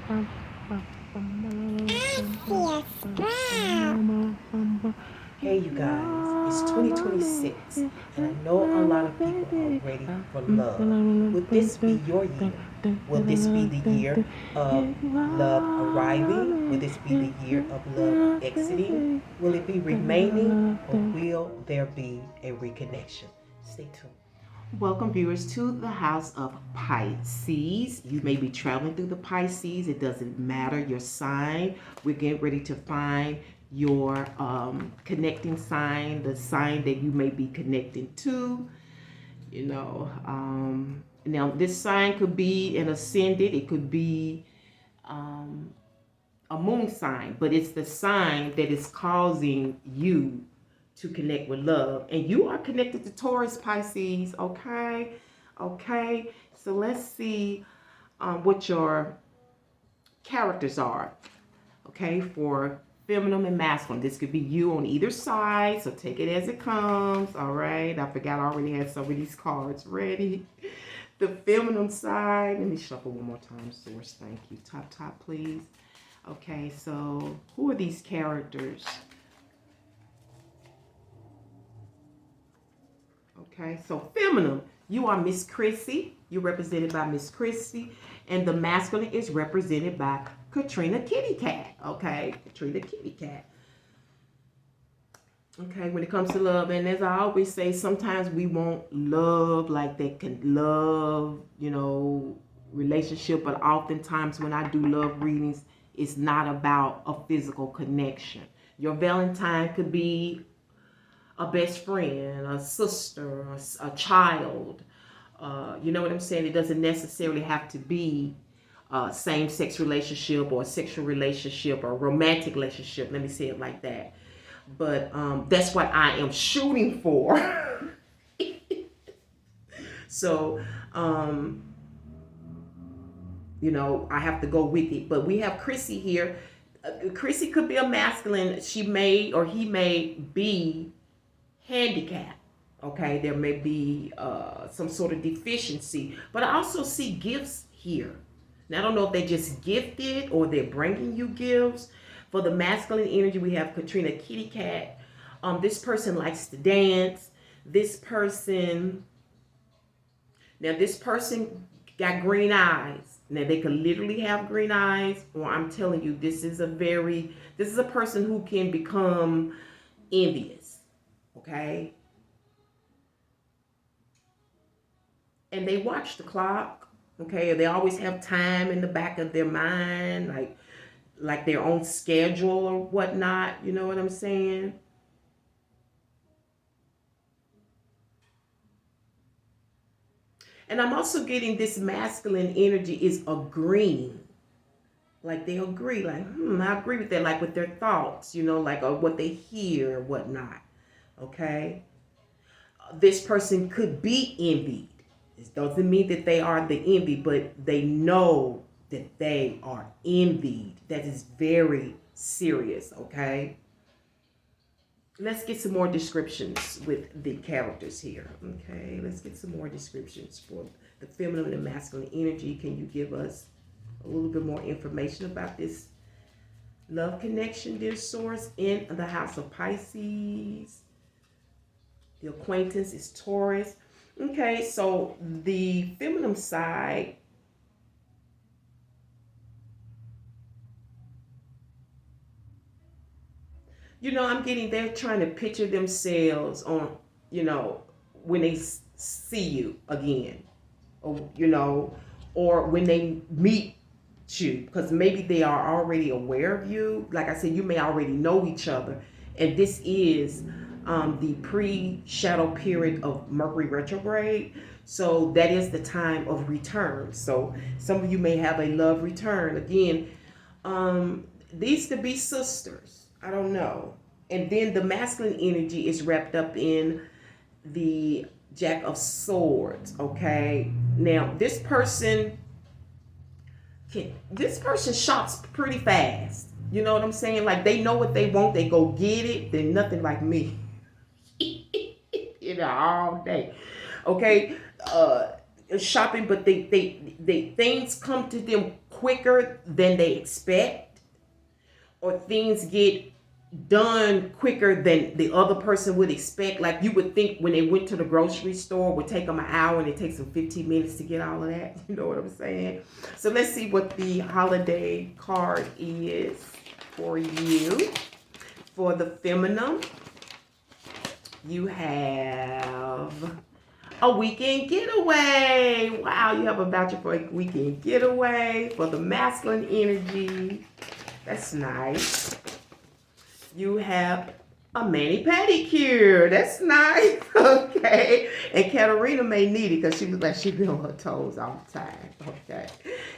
Hey you guys, it's 2026 and I know a lot of people are ready for love. Will this be your year? Will this be the year of love arriving? Will this be the year of love exiting? Will it be remaining or will there be a reconnection? Stay tuned. Welcome viewers to the house of Pisces. You may be traveling through the Pisces. It doesn't matter your sign. We're getting ready to find your connecting sign, the sign that you may be connecting to. Now this sign could be an ascendant. It could be a moon sign, but it's the sign that is causing you to connect with love. And you are connected to Taurus, Pisces, okay? Okay, so let's see what your characters are, okay, for feminine and masculine. This could be you on either side, so take it as it comes, all right? I forgot I already had some of these cards ready. The feminine side, let me shuffle one more time, source, thank you. Top, please. Okay, so who are these characters? Okay, so feminine, you are Miss Chrissy. You're represented by Miss Chrissy. And the masculine is represented by Katrina Kitty Cat. Okay, Katrina Kitty Cat. Okay, when it comes to love, and as I always say, sometimes we want love like that can love, relationship. But oftentimes when I do love readings, it's not about a physical connection. Your Valentine could be a best friend, a sister, a child. You know what I'm saying? It doesn't necessarily have to be a same-sex relationship or a sexual relationship or a romantic relationship. Let me say it like that. But that's what I am shooting for. So, I have to go with it. But we have Chrissy here. Chrissy could be a masculine. She may or he may be handicap. Okay, there may be some sort of deficiency, but I also see gifts here. Now I don't know if they just gifted or they're bringing you gifts. For the masculine energy, we have Katrina Kitty Cat. This person likes to dance. This person got green eyes. Now they could literally have green eyes, or I'm telling you, this is a person who can become envious. Okay. And they watch the clock. Okay. They always have time in the back of their mind, like their own schedule or whatnot. You know what I'm saying? And I'm also getting this masculine energy is agreeing. Like they agree, like, I agree with that, like with their thoughts, like or what they hear or whatnot. Okay. This person could be envied. It doesn't mean that they are the envy, but they know that they are envied. That is very serious, okay? Let's get some more descriptions with the characters here, okay? Let's get some more descriptions for the feminine and masculine energy. Can you give us a little bit more information about this love connection, dear source, in the house of Pisces? The acquaintance is Taurus. Okay, so the feminine side, I'm getting, they're trying to picture themselves on, when they see you again, or when they meet you, because maybe they are already aware of you. Like I said, you may already know each other, and this is the pre-shadow period of Mercury retrograde. So that is the time of return. So some of you may have a love return. Again, these could be sisters. I don't know. And then the masculine energy is wrapped up in the Jack of Swords. Okay. Now this person shops pretty fast. You know what I'm saying? Like they know what they want. They go get it. They're nothing like me. All day. Okay. Shopping, but they things come to them quicker than they expect, or things get done quicker than the other person would expect. Like you would think when they went to the grocery store, it would take them an hour and it takes them 15 minutes to get all of that. You know what I'm saying? So let's see what the holiday card is for you. For the feminine, you have a weekend getaway. Wow, you have a voucher for a weekend getaway. For the masculine energy, that's nice. You have a mani-pedicure. That's nice. Okay. And Katarina may need it because she looks like she be on her toes all the time. Okay.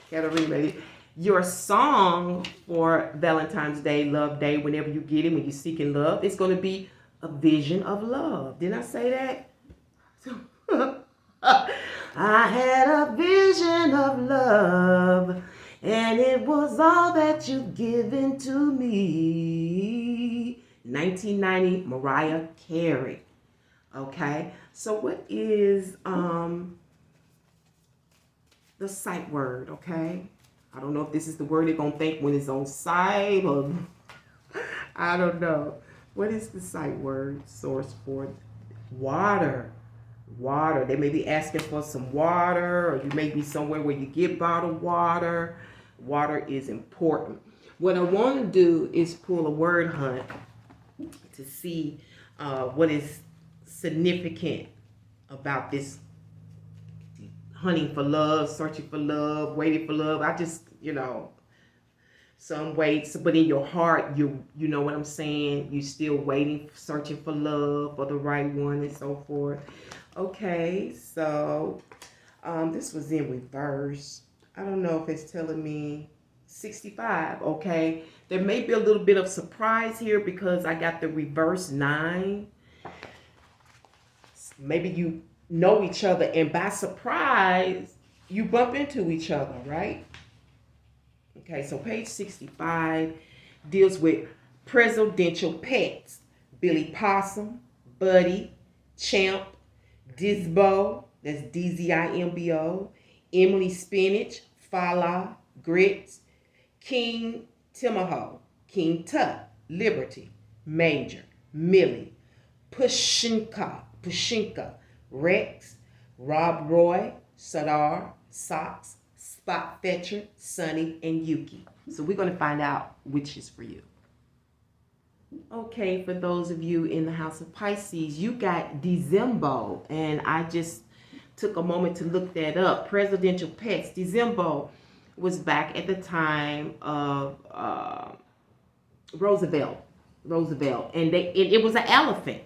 Katarina may need it. Your song for Valentine's Day, Love Day, whenever you get it, when you're seeking love, it's going to be A Vision of Love. Didn't I say that? I had a vision of love, and it was all that you've given to me. 1990, Mariah Carey. Okay, so what is the sight word? Okay, I don't know if this is the word they're gonna think when it's on sight, or I don't know. What is the sight word source for water? Water. They may be asking for some water, or you may be somewhere where you get bottled water. Water is important. What I want to do is pull a word hunt to see what is significant about this hunting for love, searching for love, waiting for love. I just, some waits, but in your heart, you know what I'm saying? You're still waiting, searching for love, for the right one, and so forth. Okay, so this was in reverse. I don't know if it's telling me 65. Okay, there may be a little bit of surprise here because I got the reverse 9. Maybe you know each other, and by surprise, you bump into each other, right? Okay, so page 65 deals with presidential pets. Billy Possum, Buddy, Champ, Dizbo, that's D-Z-I-M-B-O, Emily Spinach, Fala, Grits, King Timahoe, King Tut, Liberty, Major, Millie, Pushinka, Rex, Rob Roy, Sadar, Socks, Spot Fetcher, Sunny, and Yuki. So we're going to find out which is for you. Okay, for those of you in the House of Pisces, you got Dezembo, and I just took a moment to look that up. Presidential pets. Dezembo was back at the time of Roosevelt, and it was an elephant.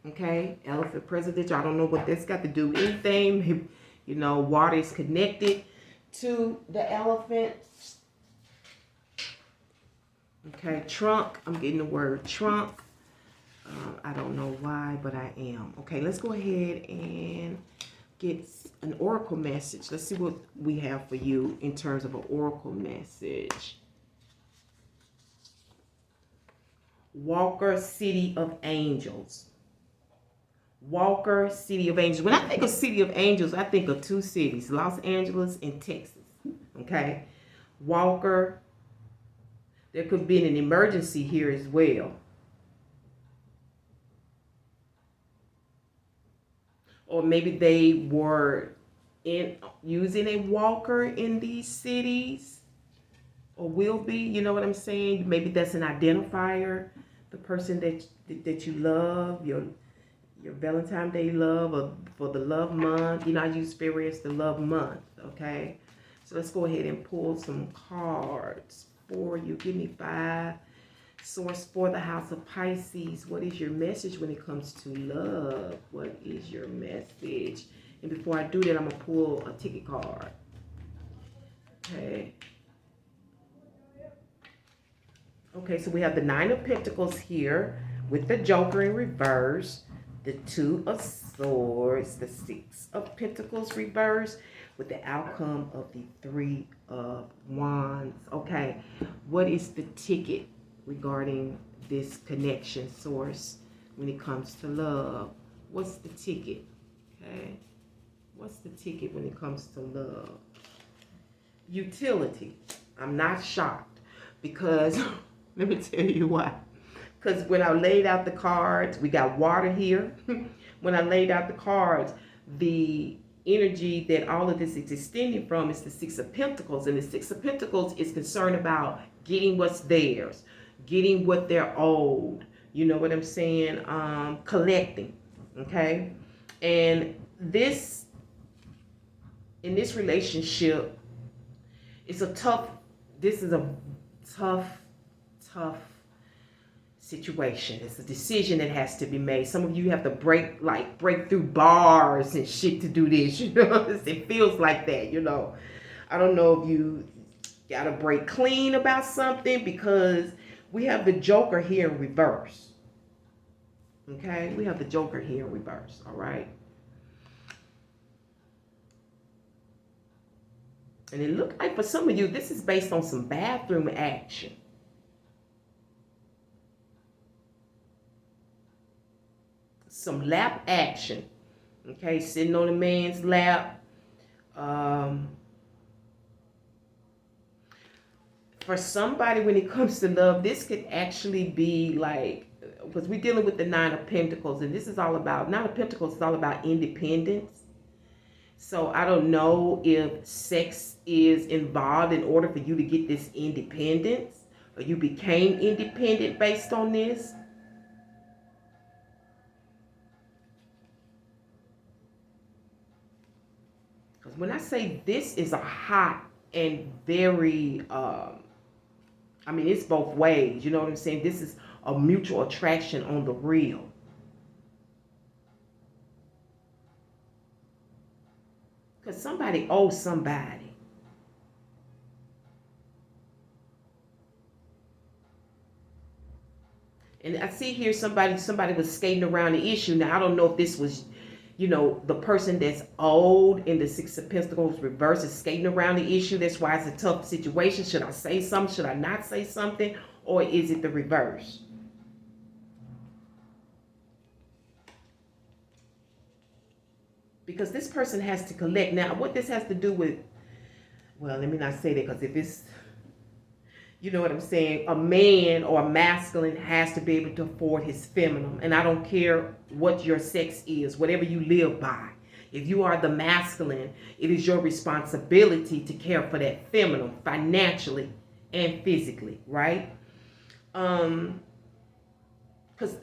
Okay, elephant presidential. I don't know what that's got to do with anything. Water is connected to the elephant. Okay, trunk. I'm getting the word trunk. I don't know why, but I am. Okay, let's go ahead and get an oracle message. Let's see what we have for you in terms of an oracle message. Walker, City of Angels. Walker, City of Angels. When I think of City of Angels, I think of 2 cities, Los Angeles and Texas. Okay, Walker. There could be an emergency here as well. Or maybe they were using a walker in these cities, or will be. You know what I'm saying? Maybe that's an identifier. The person that you love, your Valentine's Day love, or for the love month. I use February as the love month. Okay, so let's go ahead and pull some cards for you. Give me 5. Source for the House of Pisces. What is your message when it comes to love? What is your message? And before I do that, I'm going to pull a ticket card. Okay. Okay, so we have the 9 of Pentacles here with the Joker in reverse, the 2 of Swords, the 6 of Pentacles reverse, with the outcome of the 3 of Wands. Okay, what is the ticket regarding this connection source when it comes to love? What's the ticket? Okay, what's the ticket when it comes to love? utility. I'm not shocked because let me tell you why. Because when I laid out the cards, we got water here. When I laid out the cards, the energy that all of this is extending from is the Six of Pentacles. And the Six of Pentacles is concerned about getting what's theirs, getting what they're owed. You know what I'm saying? Collecting. Okay? And this, in this relationship, this is a tough situation. It's a decision that has to be made. Some of you have to break through bars and shit to do this, you know. It feels like that, you know. I don't know if you gotta break clean about something, because we have the Joker here in reverse. Okay, we have the Joker here in reverse. All right. And it looked like for some of you, this is based on some bathroom action. Some lap action. Okay, sitting on a man's lap. For somebody, when it comes to love, this could actually be like, because we're dealing with the Nine of Pentacles, and this is all about, Nine of Pentacles is all about independence. So I don't know if sex is involved in order for you to get this independence, or you became independent based on this. Because when I say this is a hot and very, I mean, it's both ways. You know what I'm saying? This is a mutual attraction on the real. Because somebody owes somebody. And I see here somebody was skating around the issue. Now, I don't know if this was, you know, the person that's owed in the Six of Pentacles reverse is skating around the issue. That's why it's a tough situation. Should I say something? Should I not say something? Or is it the reverse? Because this person has to collect. Now, what this has to do with, well, let me not say that, because if it's, you know what I'm saying, a man or a masculine has to be able to afford his feminine. And I don't care what your sex is, whatever you live by. If you are the masculine, it is your responsibility to care for that feminine financially and physically, right? Because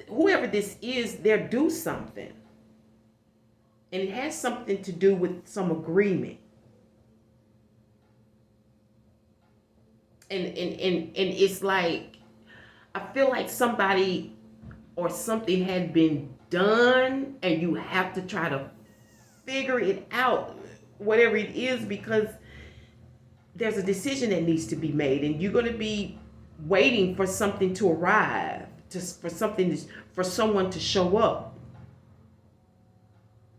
whoever this is, they're due something. And it has something to do with some agreement. And it's like, I feel like somebody or something had been done, and you have to try to figure it out, whatever it is, because there's a decision that needs to be made, and you're going to be waiting for something to arrive, for someone to show up.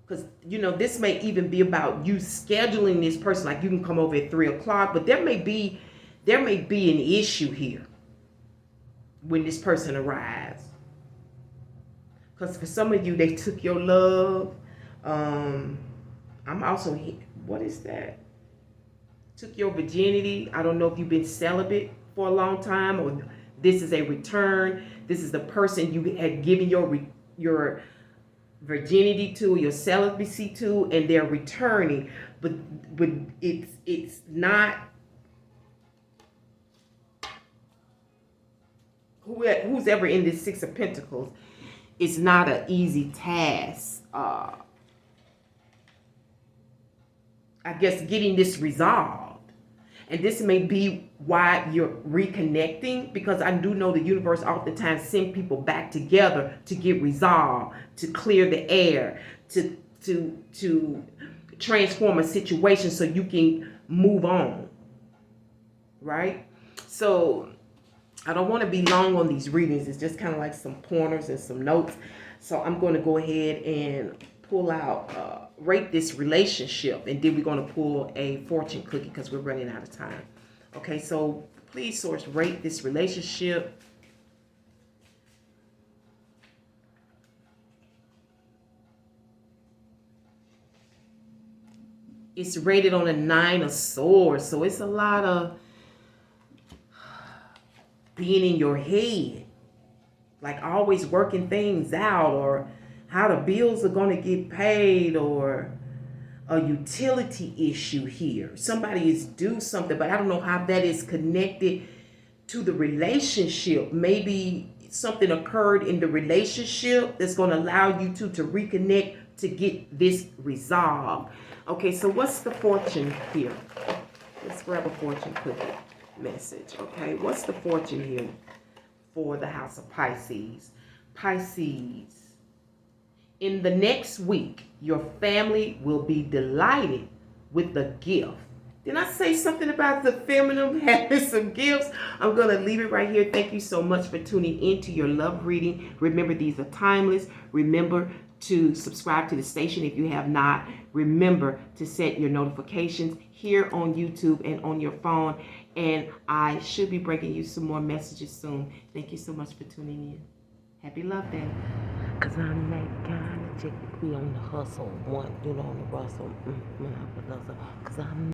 Because, you know, this may even be about you scheduling this person, like you can come over at 3 o'clock, but there may be an issue here when this person arrives. Because for some of you, they took your love. I'm also here. What is that? Took your virginity. I don't know if you've been celibate for a long time, or this is a return. This is the person you had given your virginity to, your celibacy to, and they're returning. But it's not. Who's ever in this Six of Pentacles, it's not an easy task. I guess getting this resolved. And this may be why you're reconnecting, because I do know the universe oftentimes send people back together to get resolved, to clear the air, to transform a situation so you can move on. Right? So I don't want to be long on these readings. It's just kind of like some pointers and some notes. So I'm going to go ahead and pull out, rate this relationship. And then we're going to pull a fortune cookie because we're running out of time. Okay, so please, source, rate this relationship. It's rated on a 9 of Swords. So it's a lot of being in your head. Like always working things out, or how the bills are going to get paid, or a utility issue here. Somebody is due something, but I don't know how that is connected to the relationship. Maybe something occurred in the relationship that's going to allow you to reconnect to get this resolved. Okay, so what's the fortune here? Let's grab a fortune cookie message. Okay, what's the fortune here for the house of Pisces? Pisces. In the next week, your family will be delighted with the gift. Did I say something about the feminine having some gifts? I'm going to leave it right here. Thank you so much for tuning into your love reading. Remember, these are timeless. Remember to subscribe to the station if you have not. Remember to set your notifications here on YouTube and on your phone. And I should be bringing you some more messages soon. Thank you so much for tuning in. Happy Love Day. Cause I'm that kind of chick. We on the hustle, one, on the rustle. Cause I'm